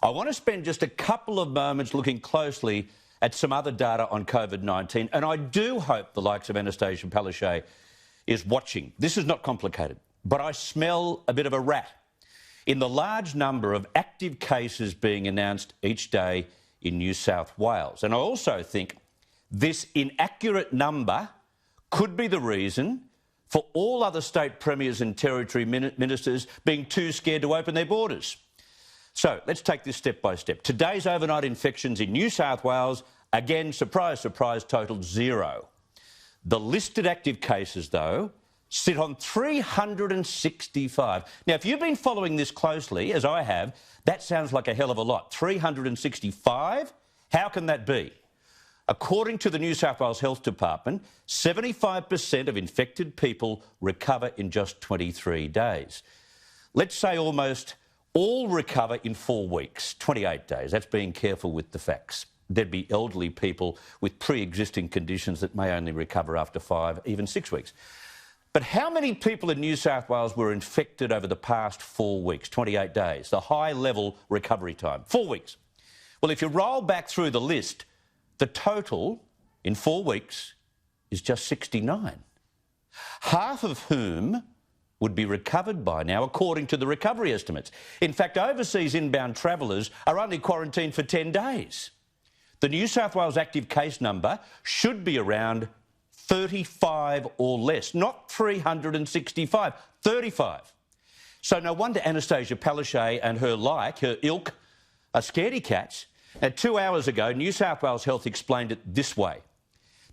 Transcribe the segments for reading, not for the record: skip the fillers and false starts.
I want to spend just a couple of moments looking closely at some other data on COVID-19, and I do hope the likes of Anastasia Palaszczuk is watching. This is not complicated, but I smell a bit of a rat in the large number of active cases being announced each day in New South Wales. And I also think this inaccurate number could be the reason for all other state premiers and territory ministers being too scared to open their borders. So let's take this step by step. Today's overnight infections in New South Wales, again, surprise, surprise, totaled 0. The listed active cases, though, sit on 365. Now, if you've been following this closely, as I have, that sounds like a hell of a lot. 365? How can that be? According to the New South Wales Health Department, 75% of infected people recover in just 23 days. Let's say almost all recover in 4 weeks, 28 days. That's being careful with the facts. There'd be elderly people with pre-existing conditions that may only recover after 5, even 6 weeks. But how many people in New South Wales were infected over the past 4 weeks, 28 days, the high-level recovery time? 4 weeks. Well, if you roll back through the list, the total in 4 weeks is just 69, half of whom would be recovered by now, according to the recovery estimates. In fact, overseas inbound travellers are only quarantined for 10 days. The New South Wales active case number should be around 35 or less, not 365, 35. So no wonder Anastasia Palaszczuk and her ilk, are scaredy cats. Now, 2 hours ago, New South Wales Health explained it this way.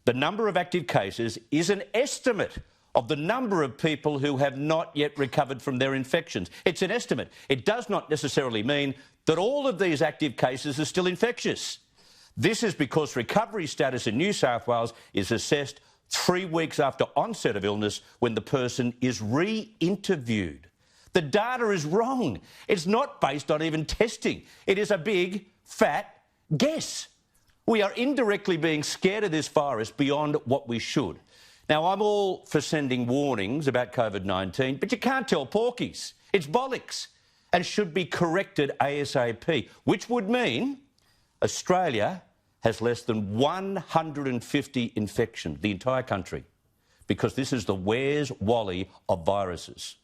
The number of active cases is an estimate of the number of people who have not yet recovered from their infections. It's an estimate. It does not necessarily mean that all of these active cases are still infectious. This is because recovery status in New South Wales is assessed 3 weeks after onset of illness when the person is re-interviewed. The data is wrong. It's not based on even testing. It is a big, fat guess. We are indirectly being scared of this virus beyond what we should. Now, I'm all for sending warnings about COVID-19, but you can't tell porkies. It's bollocks and should be corrected ASAP, which would mean Australia has less than 150 infections, the entire country, because this is the Where's Wally of viruses.